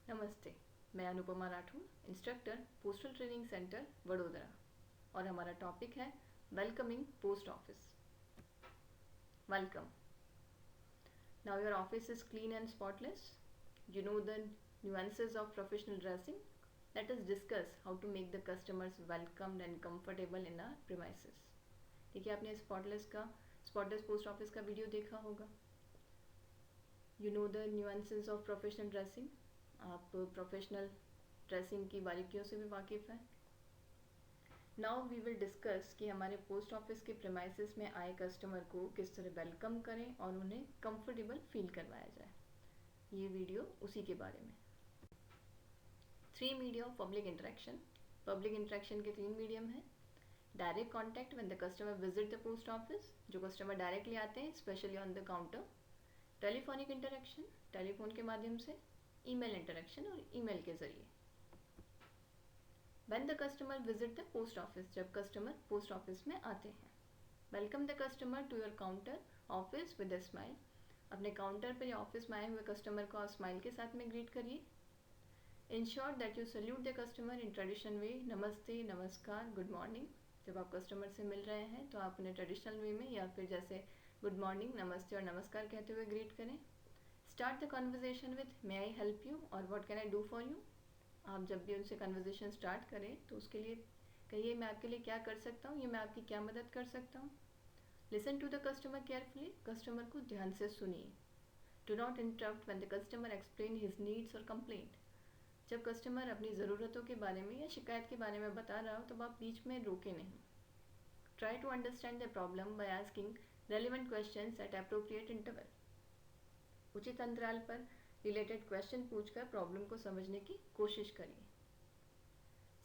नमस्ते, मैं Anupama Rathore, instructor postal training centre Vadodara और हमारा टॉपिक है welcoming post office. Welcome. Now your office is clean and spotless. You know the nuances of professional dressing. Let us discuss how to make the customers welcomed and comfortable in our premises. देखिए, आपने spotless post office का video देखा होगा. You know the nuances of professional dressing. आप professional dressing की बारीकियों से भी वाकिफ़ हैं. नाउ वी विल डिस्कस कि हमारे पोस्ट ऑफिस के प्रेमाइसिस में आए कस्टमर को किस तरह वेलकम करें और उन्हें कंफर्टेबल फील करवाया जाए. ये वीडियो उसी के बारे में. 3 media of public interaction. Public interaction के 3 मीडियम हैं. Direct contact when the customer visit the post office, जो कस्टमर डायरेक्टली आते हैं, specially on the counter. Telephonic interaction, telephone के माध्यम से. ईमेल इंटरेक्शन और ईमेल के जरिए. When the customer visit the post office, जब कस्टमर पोस्ट ऑफिस में आते हैं. Welcome the customer to your counter office with a smile. अपने काउंटर पर या ऑफिस में आए हुए कस्टमर को आप स्माइल के साथ में ग्रीट करिए. Ensure that you salute the customer in traditional way. Namaste, namaskar, good morning. जब आप कस्टमर से मिल रहे हैं तो आप उन्हें ट्रेडिशनल वे में या फिर जैसे गुड मॉर्निंग, नमस्ते और नमस्कार कहते हुए ग्रीट करें. Start the conversation with may I help you और what can I do for you. आप जब भी उनसे कन्वर्जेशन स्टार्ट करें तो उसके लिए कहिए, मैं आपके लिए क्या कर सकता हूँ, या मैं आपकी क्या मदद कर सकता हूँ. Listen to the customer carefully. Customer को ध्यान से सुनिए. Do not interrupt when the customer explain his needs और कंप्लेंट. जब कस्टमर अपनी ज़रूरतों के बारे में या शिकायत के बारे में बता रहा हो तो आप बीच में रोके नहीं. Try to understand the problem by asking relevant questions at appropriate interval. उचित अंतराल पर रिलेटेड क्वेश्चन पूछकर प्रॉब्लम को समझने की कोशिश करिए.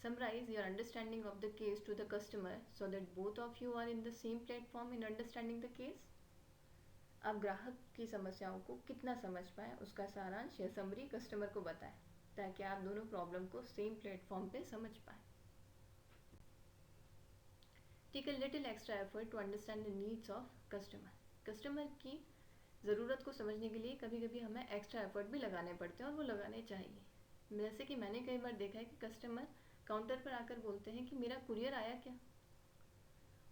Summarise your understanding of the case to the customer so that both of you are in the same platform in understanding the case. आप ग्राहक की समस्याओं को कितना समझ पाए उसका सारांश या समरी कस्टमर को बताएं ताकि आप दोनों प्रॉब्लम को सेम प्लेटफॉर्म पे समझ पाए. Take a little extra effort to understand the needs of customer. Customer की ज़रूरत को समझने के लिए कभी कभी हमें एक्स्ट्रा एफर्ट भी लगाने पड़ते हैं और वो लगाने चाहिए. जैसे कि मैंने कई बार देखा है कि कस्टमर काउंटर पर आकर बोलते हैं कि मेरा कुरियर आया क्या,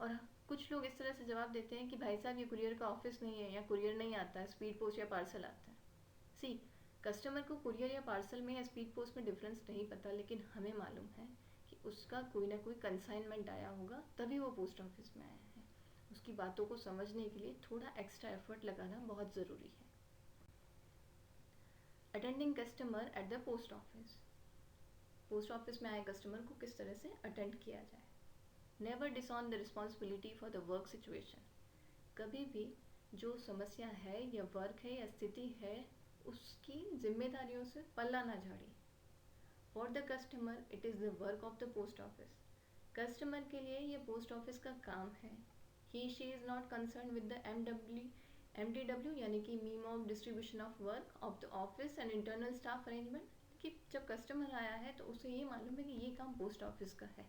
और कुछ लोग इस तरह से जवाब देते हैं कि भाई साहब, ये कुरियर का ऑफिस नहीं है या कुरियर नहीं आता है, स्पीड पोस्ट या पार्सल आता है. सी, कस्टमर को कुरियर या पार्सल में या स्पीड पोस्ट में डिफरेंस नहीं पता, लेकिन हमें मालूम है कि उसका कोई ना कोई कंसाइनमेंट आया होगा तभी वो पोस्ट ऑफिस में आया है. उसकी बातों को समझने के लिए थोड़ा एक्स्ट्रा एफर्ट लगाना बहुत ज़रूरी है. Attending customer at the post office. Post office में आए कस्टमर को किस तरह से अटेंड किया जाए. Never disown the responsibility for the work situation. कभी भी जो समस्या है या वर्क है या स्थिति है उसकी जिम्मेदारियों से पल्ला ना झाड़िए. For the customer it is the work of the post office. Customer के लिए ये पोस्ट ऑफिस का काम है. He she is not concern with the MDW यानी कि memo of distribution of work of the office and internal staff arrangement. कि जब कस्टमर आया है तो उसे ये मालूम है कि ये काम पोस्ट ऑफिस का है.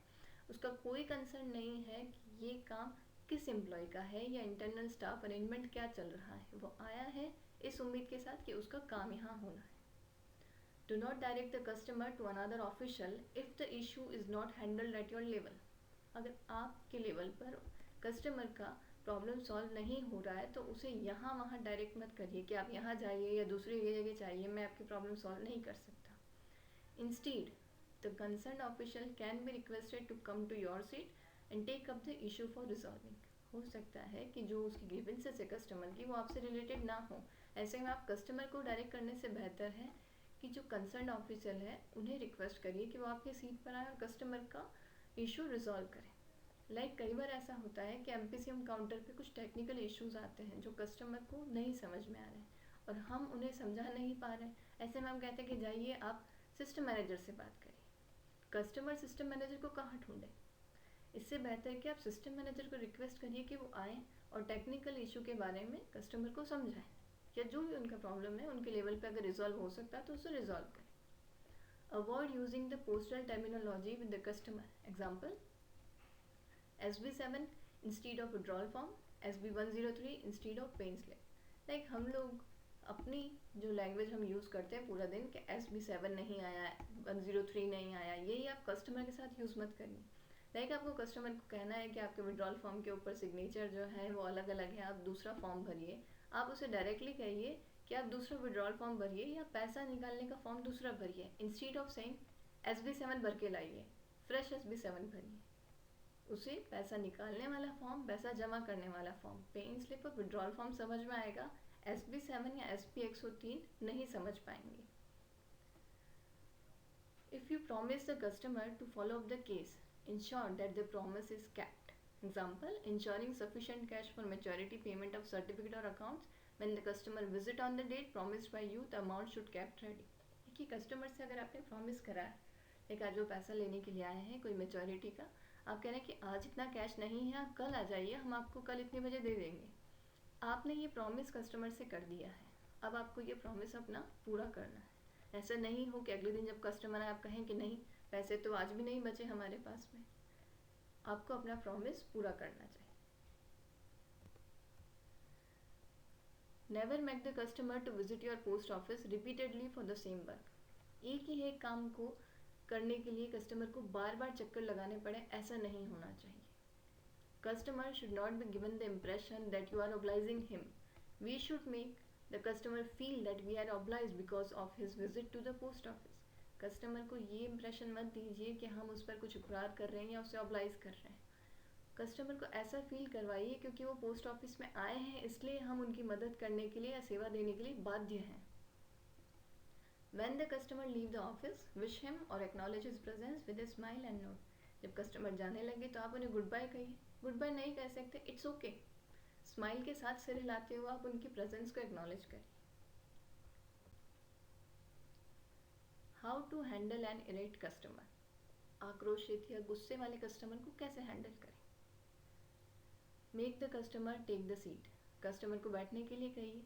उसका कोई कंसर्न नहीं है कि ये काम किस एम्प्लॉय का है या इंटरनल स्टाफ अरेंजमेंट क्या चल रहा है. वो आया है इस उम्मीद के साथ कि उसका काम यहाँ होना है. Do not direct the customer to another official if the issue is not handled at your level. अगर आपके लेवल पर कस्टमर का प्रॉब्लम सॉल्व नहीं हो रहा है तो उसे यहाँ वहाँ डायरेक्ट मत करिए कि आप यहाँ जाइए या दूसरी जगह चाहिए, मैं आपकी प्रॉब्लम सॉल्व नहीं कर सकता. Instead, the concerned official can be requested to come to your seat and take up the issue for resolving. हो सकता है कि जो उसकी ग्रीवेंसेस है कस्टमर की वो आपसे रिलेटेड ना हो. ऐसे में आप कस्टमर को डायरेक्ट करने से बेहतर है कि जो कंसर्न ऑफिसर है उन्हें रिक्वेस्ट करिए कि वो आपके सीट पर आए और कस्टमर का इशू रिजॉल्व करें. कई बार ऐसा होता है कि MPCM काउंटर पे कुछ टेक्निकल इश्यूज आते हैं जो कस्टमर को नहीं समझ में आ रहे हैं और हम उन्हें समझा नहीं पा रहे हैं. ऐसे में हम कहते हैं कि जाइए आप सिस्टम मैनेजर से बात करिए. कस्टमर सिस्टम मैनेजर को कहाँ ढूंढे. इससे बेहतर है कि आप सिस्टम मैनेजर को रिक्वेस्ट करिए कि वो आएँ और टेक्निकल इशू के बारे में कस्टमर को समझाएं या जो भी उनका प्रॉब्लम है उनके लेवल पे अगर रिजॉल्व हो सकता है तो उसे रिजॉल्व करें. Avoid using the postal terminology with the customer. Example, SB7 instead of withdrawal form, SB103 instead of pay in slip. हम लोग अपनी जो लैंग्वेज हम यूज़ करते हैं पूरा दिन कि SB7 नहीं आया, 103 नहीं आया, यही आप कस्टमर के साथ यूज़ मत करिए। लाइक आपको कस्टमर को कहना है कि आपके विड्रॉल फॉर्म के ऊपर सिग्नेचर जो है वो अलग अलग है, आप दूसरा फॉर्म भरिए। आप उसे डायरेक्टली कहिए कि आप दूसरा विड्रॉल फॉर्म भरिए या पैसा निकालने का फॉर्म दूसरा भरिए, इंस्टीड ऑफ सेइंग SB7 भर के लाइए, फ्रेश SB7 भरिए। उसे पैसा निकालने वाला फॉर्म, पैसा जमा करने वाला फॉर्म, पेइंग स्लिप और विड्रॉल फॉर्म समझ में आएगा, SB7 या SP103 नहीं समझ पाएंगे। If you promise the customer to follow up the case, ensure that the promise is kept. Example, ensuring sufficient cash for maturity payment of certificate or accounts. When the customer visit on the date promised by you, the amount should kept ready. कि customer से अगर आपने promise करा है, एक आज वो पैसा लेने के लिए आए हैं कोई मेचोरिटी का, आप कह रहे हैं कि आज इतना कैश नहीं है, आप कल आ जाइए, हम आपको कल इतने बजे दे देंगे। आपने ये प्रॉमिस कस्टमर से कर दिया है, अब आपको ये प्रॉमिस अपना पूरा करना है। ऐसा नहीं हो कि अगले दिन जब कस्टमर आए आप कहें कि नहीं, पैसे तो आज भी नहीं बचे हमारे पास में। आपको अपना प्रॉमिस पूरा करना चाहिए। Never make the customer to visit your post office repeatedly for the same work. एक ही एक काम को करने के लिए कस्टमर को बार बार चक्कर लगाने पड़े, ऐसा नहीं होना चाहिए। Customer should not be given the impression that you are obliging him. We should make the customer feel that we are obliged because of his visit to the post office. Customer को ये impression मत दीजिए कि हम उस पर कुछ उपकार कर रहे हैं या उसे ऑब्लाइज कर रहे हैं। कस्टमर को ऐसा फील करवाइए क्योंकि वो पोस्ट ऑफिस में आए हैं, इसलिए हम उनकी मदद करने के लिए या सेवा देने के लिए बाध्य हैं। When the customer leave the office, wish him or acknowledge his presence with a smile and nod. जब कस्टमर जाने लगे तो आप उन्हें गुड बाय कहिए। गुड बाय नहीं कह सकते, इट्स ओके। स्माइल के साथ सिर हिलाते हुए आप उनकी प्रेजेंस को एक्नॉलेज करिए। How to handle an irate customer. आक्रोशित या गुस्से वाले कस्टमर को कैसे हैंडल करें। Make the customer take the seat. Customer को बैठने के लिए कहिए।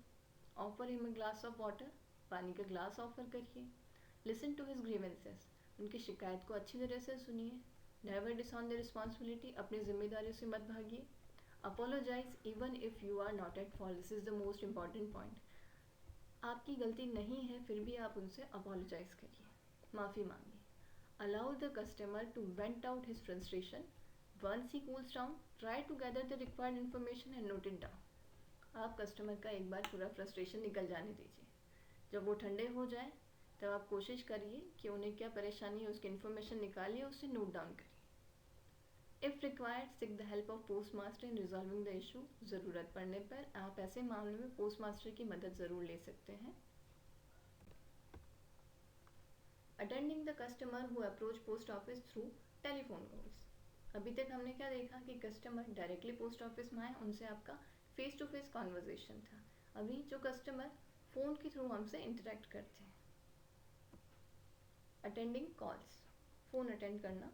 Offer him a glass of water. पानी का ग्लास ऑफर करिए। Listen to his grievances. उनकी शिकायत को अच्छी तरह से सुनिए। Never disown the responsibility. अपनी जिम्मेदारी से मत भागिए। Apologise even if you are not at fault. This is the most important point. आपकी गलती नहीं है फिर भी आप उनसे अपोलोजाइज करिए, माफ़ी मांगिए। Allow the customer to vent out his frustration. Once he cools down, try to gather the required information and note it down. आप कस्टमर का एक बार पूरा फ्रस्ट्रेशन निकल जाने दीजिए। जब वो ठंडे हो जाए तब आप कोशिश करिए कि उन्हें क्या परेशानी है उसकी इन्फॉर्मेशन निकालिए, उसे नोट डाउन करिए। If required seek the help of post master in resolving the issue. ज़रूरत पड़ने पर आप ऐसे मामले में पोस्ट मास्टर की मदद ज़रूर ले सकते हैं। Attending the customer who approach post office through telephone calls. अभी तक हमने क्या देखा कि कस्टमर डायरेक्टली पोस्ट ऑफिस में आए, उनसे आपका फेस टू फेस कॉन्वर्जेशन था। अभी जो कस्टमर फ़ोन के थ्रू हमसे इंटरेक्ट करते हैं। अटेंडिंग कॉल्स, फ़ोन अटेंड करना।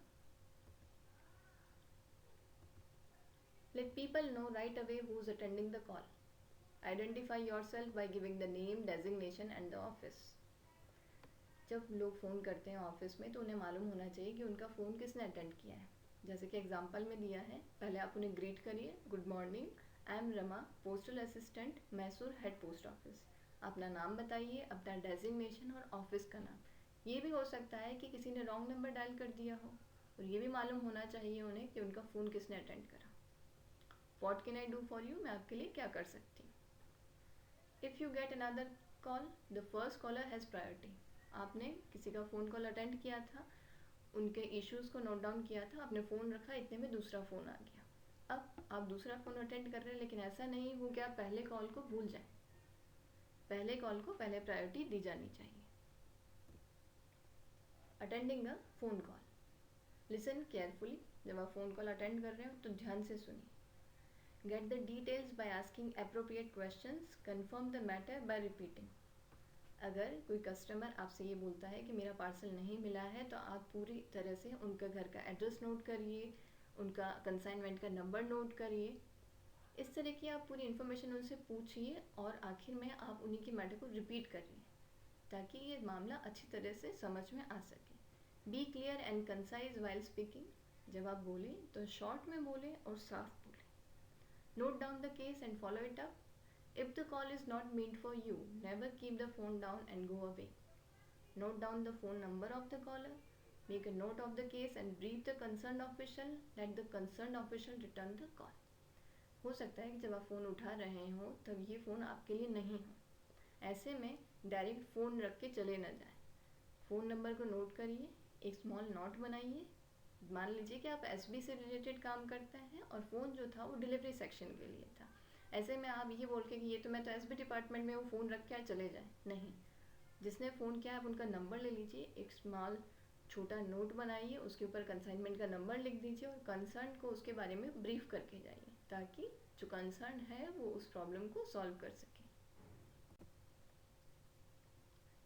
Let people know right away who's attending the call. Identify yourself by giving the name, designation and the office. जब लोग फ़ोन करते हैं ऑफिस में तो उन्हें मालूम होना चाहिए कि उनका फ़ोन किसने अटेंड किया है। जैसे कि एग्जांपल में दिया है, पहले आप उन्हें ग्रीट करिए, good morning, I am Rama, postal assistant, Mysore head post office. अपना नाम बताइए, अपना डेजिग्नेशन और ऑफिस का नाम। ये भी हो सकता है कि किसी ने रॉन्ग नंबर डायल कर दिया हो, और ये भी मालूम होना चाहिए उन्हें कि उनका फ़ोन किसने अटेंड करा। What can I do for you? मैं आपके लिए क्या कर सकती हूँ। If you get another call, the first caller has priority. आपने किसी का फ़ोन कॉल अटेंड किया था, उनके इश्यूज़ को नोट डाउन किया था, आपने फ़ोन रखा, इतने में दूसरा फ़ोन आ गया। अब आप दूसरा फ़ोन अटेंड कर रहे हैं, लेकिन ऐसा नहीं हो कि आप पहले कॉल को भूल जाएं। पहले कॉल को पहले प्रायोरिटी दी जानी चाहिए। Attending a phone call. Listen carefully. जब आप फ़ोन कॉल अटेंड कर रहे हो तो ध्यान से सुनिए। Get the details by asking appropriate questions. Confirm the matter by repeating. अगर कोई कस्टमर आपसे ये बोलता है कि मेरा पार्सल नहीं मिला है, तो आप पूरी तरह से उनका घर का एड्रेस नोट करिए, उनका कंसाइनमेंट का नंबर नोट करिए। इस तरह की आप पूरी इन्फॉर्मेशन उनसे पूछिए और आखिर में आप उन्हीं की मैटर को रिपीट करिए ताकि ये मामला अच्छी तरह से समझ में आ सके। Be clear and concise while speaking. जब आप बोलें तो शॉर्ट में बोलें और साफ बोलें। Note down the case and follow it up. If the call is not meant for you, never keep the phone down and go away. Note down the phone number of the caller, make a note of the case and brief the concerned official. Let the concerned official return the call. हो सकता है कि जब आप phone उठा रहे हो तब ये फ़ोन आपके लिए नहीं हो, ऐसे में डायरेक्ट फ़ोन रख के चले ना जाए। फ़ोन नंबर को नोट करिए, एक स्मॉल नोट बनाइए। मान लीजिए कि आप एसबी से रिलेटेड काम करते हैं और फ़ोन जो था वो डिलीवरी सेक्शन के लिए था। ऐसे में आप ये बोल के कि ये तो मैं तो एसबी डिपार्टमेंट में वो फ़ोन रख के चले जाए, नहीं। जिसने फ़ोन किया आप उनका नंबर ले लीजिए, एक स्मॉल छोटा नोट बनाइए, उसके ऊपर कंसाइनमेंट का नंबर लिख दीजिए और कंसर्न को उसके बारे में ब्रीफ करके जाइए, ताकि जो कंसर्न है वो उस प्रॉब्लम को सॉल्व कर सके।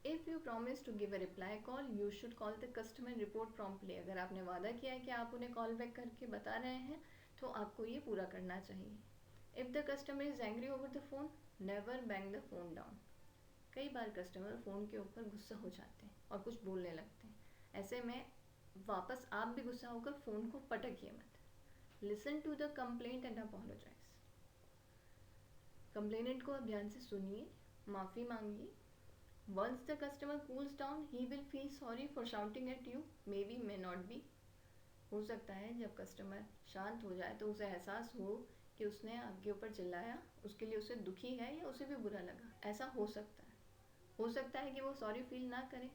If you promise to give a reply call, you should call the customer and report promptly. अगर आपने वादा किया है कि आप उन्हें कॉल बैक करके बता रहे हैं तो आपको ये पूरा करना चाहिए। If the customer is angry over the phone, never bang the phone down. कई बार कस्टमर फ़ोन के ऊपर गुस्सा हो जाते हैं और कुछ बोलने लगते हैं, ऐसे में वापस आप भी गुस्सा होकर फ़ोन को पटकिए मत। Listen to the complaint and apologise. Complainant को आप ध्यान से सुनिए, माफ़ी मांगिए। Once the customer cools down, he will feel sorry for shouting at you, may be may not be. हो सकता है जब कस्टमर शांत हो जाए तो उसे एहसास हो कि उसने आपके ऊपर चिल्लाया, उसके लिए उसे दुखी है या उसे भी बुरा लगा, ऐसा हो सकता है। हो सकता है कि वो सॉरी फील ना करें।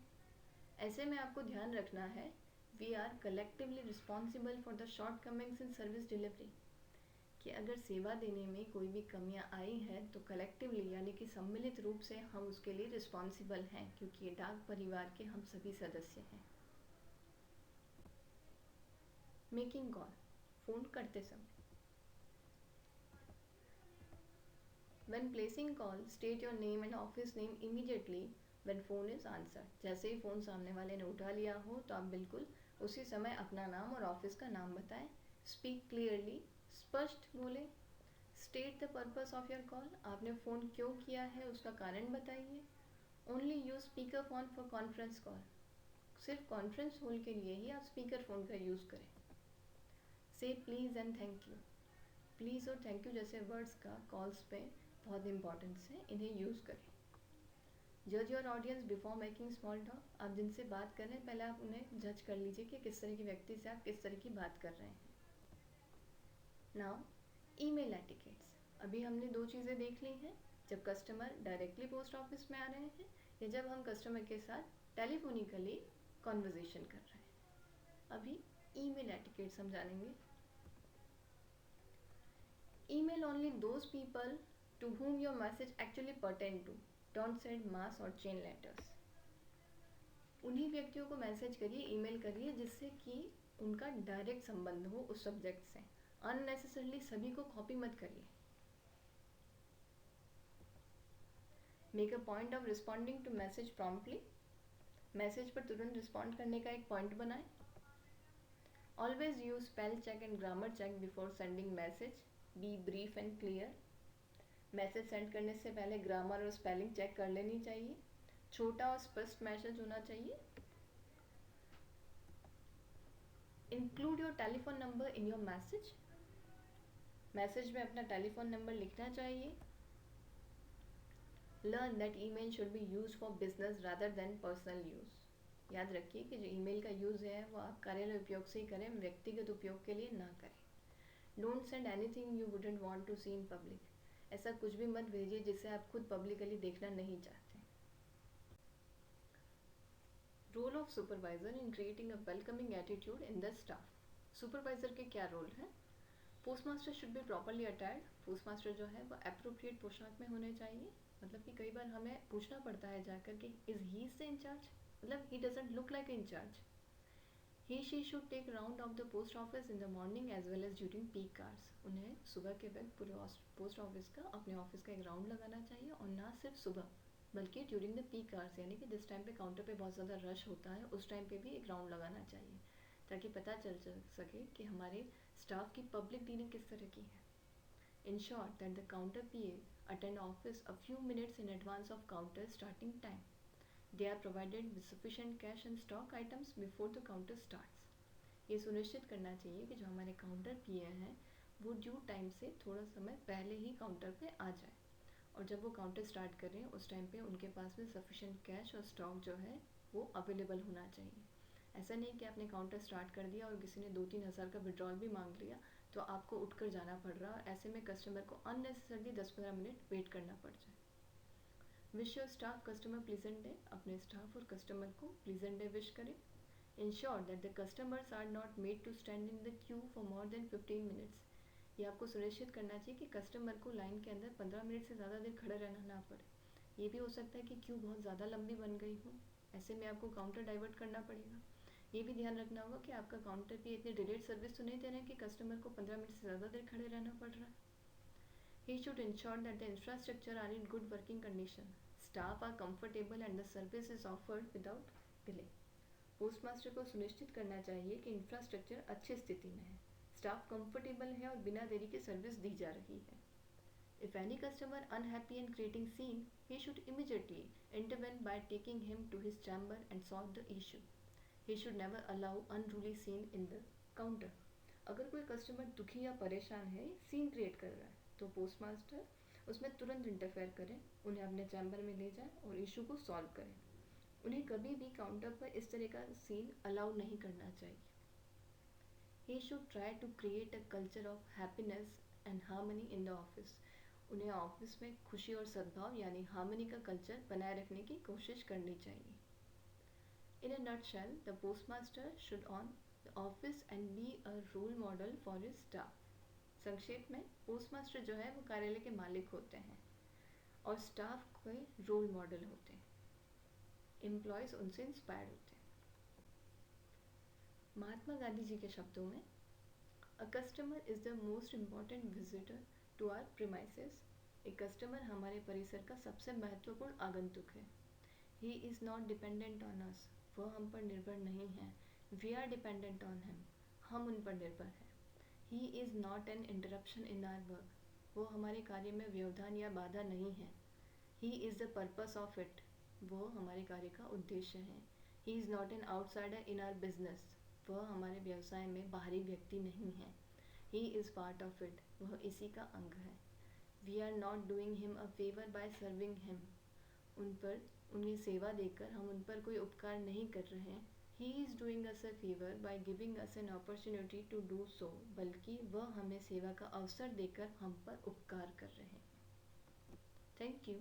ऐसे में आपको ध्यान रखना है, we are collectively responsible for the shortcomings in service delivery, कि अगर सेवा देने में कोई भी कमियां आई हैं तो कलेक्टिवली यानी कि सम्मिलित रूप से हम उसके लिए रिस्पॉन्सिबल हैं, क्योंकि ये डाक परिवार के हम सभी सदस्य हैं। मेकिंग कॉल, फ़ोन करते समय। When placing call, state your name and office name immediately when phone is answered. जैसे ही फ़ोन सामने वाले ने उठा लिया हो तो आप बिल्कुल उसी समय अपना नाम और ऑफिस का नाम बताएं। Speak clearly, स्पष्ट बोलें। State the purpose of your call, आपने फ़ोन क्यों किया है उसका कारण बताइए। Only use speaker phone for conference call, सिर्फ कॉन्फ्रेंस कॉल के लिए ही आप स्पीकर फ़ोन का यूज़ करें। Say please and thank you, please और थैंक यू जैसे वर्ड्स का कॉल्स पे बहुत इंपॉर्टेंस है, इन्हें यूज़ करें। जज your audience before making small talk, आप जिनसे बात कर रहे हैं पहले आप उन्हें जज कर लीजिए कि किस तरह के व्यक्ति से आप किस तरह की बात कर रहे हैं। नाउ ईमेल एटिकेट्स, अभी हमने दो चीज़ें देख ली हैं, जब कस्टमर डायरेक्टली पोस्ट ऑफिस में आ रहे हैं या जब हम कस्टमर के साथ टेलीफोनिकली कॉन्वर्जेशन कर रहे हैं। अभी ईमेल एटिकेट्स हम जानेंगे। Email only those people to whom your message actually pertain to. Don't send mass or chain letters. उन्हीं व्यक्तियों को मैसेज करिए, ईमेल करिए जिससे कि उनका डायरेक्ट संबंध हो उस सब्जेक्ट से। अननेसेसरली सभी को कॉपी मत करिए। Make a point of responding to message promptly, message पर तुरंत रिस्पॉन्ड करने का एक पॉइंट बनाएं। Always use spell check and grammar check before sending message, be brief and clear. Message send करने से पहले ग्रामर और स्पेलिंग चेक कर लेनी चाहिए। छोटा और स्पष्ट मैसेज होना चाहिए। Include your telephone number in your message, message में अपना टेलीफोन नंबर लिखना चाहिए। Learn that email should be use for business rather than personal use, याद रखिए कि जो ईमेल का यूज़ है वो आप कार्यालय उपयोग से ही करें, व्यक्तिगत उपयोग के लिए ना करें। Don't send anything you wouldn't want to see in public, ऐसा कुछ भी मत भेजिए जिसे आप खुद पब्लिकली देखना नहीं चाहते। Role of supervisor in creating a welcoming attitude in the staff, supervisor के क्या रोल है। Postmaster should be properly attired, postmaster जो है वो अप्रोप्रिएट पोशाक में होने चाहिए। मतलब कि कई बार हमें पूछना पड़ता है जाकर कि इज ही द इंचार्ज, मतलब he doesn't look like incharge. He she should take round of the post office in the morning as well as during peak hours. उन्हें सुबह के वक्त पूरे पोस्ट ऑफिस का अपने ऑफिस का एक राउंड लगाना चाहिए, और ना सिर्फ सुबह बल्कि ड्यूरिंग द पीक आवर्स, यानी कि जिस टाइम पे काउंटर पे बहुत ज़्यादा रश होता है उस टाइम पे भी एक राउंड लगाना चाहिए, ताकि पता चल सके कि हमारे स्टाफ की पब्लिक डीलिंग किस तरह की है। Ensure that the counter PA attend office a few minutes in advance of counter starting time. They are provided with sufficient cash and stock items before the counter starts. ये सुनिश्चित करना चाहिए कि जो हमारे काउंटर पीए हैं वो ड्यू टाइम से थोड़ा समय पहले ही काउंटर पे आ जाए, और जब वो काउंटर स्टार्ट कर रहे हैं उस टाइम पे उनके पास में सफिशेंट कैश और स्टॉक जो है वो अवेलेबल होना चाहिए। ऐसा नहीं कि आपने काउंटर स्टार्ट कर दिया और किसी ने 2-3 हज़ार का विड्रॉल भी मांग लिया तो आपको उठकर जाना पड़ रहा और ऐसे में कस्टमर को अननेसेसरली 10-15 मिनट वेट करना पड़ जाए। Wish your staff customer pleasant day, अपने स्टाफ और कस्टमर को प्लीजेंट डे विश करें। Ensure that the customers are not made to stand in the queue for more than 15 minutes. ये आपको सुनिश्चित करना चाहिए कि कस्टमर को लाइन के अंदर 15 मिनट से ज़्यादा देर खड़े रहना ना पड़े। ये भी हो सकता है कि क्यू बहुत ज़्यादा लंबी बन गई हो, ऐसे में आपको काउंटर डाइवर्ट करना पड़ेगा। ये भी ध्यान रखना होगा कि आपका काउंटर भी इतनी डिलेड सर्विस तो नहीं दे रहे हैं कि कस्टमर को 15 मिनट से ज़्यादा देर खड़े रहना पड़ रहा है। He should ensure that the infrastructure are in good working condition. Staff are comfortable and the service is offered without delay. Post master को सुनिश्चित करना चाहिए कि इंफ्रास्ट्रक्चर अच्छी स्थिति में है, स्टाफ कंफर्टेबल है और बिना देरी के सर्विस दी जा रही है। If any customer unhappy and creating scene, he should immediately intervene by taking him to his chamber and solve the issue. He should never allow unruly scene in the counter. अगर कोई customer दुखी या परेशान है, scene create कर रहा है, तो पोस्ट मास्टर उसमें तुरंत इंटरफेयर करें, उन्हें अपने चैम्बर में ले जाएं और इशू को सॉल्व करें। उन्हें कभी भी काउंटर पर इस तरह का सीन अलाउ नहीं करना चाहिए। He should try to create a culture of happiness and harmony in the office. उन्हें ऑफिस में खुशी और सद्भाव यानी हार्मनी का कल्चर बनाए रखने की कोशिश करनी चाहिए। In a nutshell, the postmaster should own the office and be a role model for his staff. संक्षेप में पोस्टमास्टर जो है वो कार्यालय के मालिक होते हैं और स्टाफ के रोल मॉडल होते हैं, एम्प्लॉयज उनसे इंस्पायर्ड होते हैं। महात्मा गांधी जी के शब्दों में, a customer is the most important visitor to our premises. एक कस्टमर हमारे परिसर का सबसे महत्वपूर्ण आगंतुक है। He is not dependent on us, वह हम पर निर्भर नहीं है। We are dependent on him, हम उन पर निर्भर हैं। He is not an interruption in our work, वो हमारे कार्य में व्यवधान या बाधा नहीं है। He is the purpose of it, वो हमारे कार्य का उद्देश्य है। He is not an outsider in our business, वह हमारे व्यवसाय में बाहरी व्यक्ति नहीं है। He is part of it, वह इसी का अंग है। We are not doing him a favour by serving him, उन पर उन्हें सेवा देकर हम उन पर कोई उपकार नहीं कर रहे हैं। He is doing us a favour by giving us an opportunity to do so, बल्कि वह हमें सेवा का अवसर देकर हम पर उपकार कर रहे हैं। Thank you.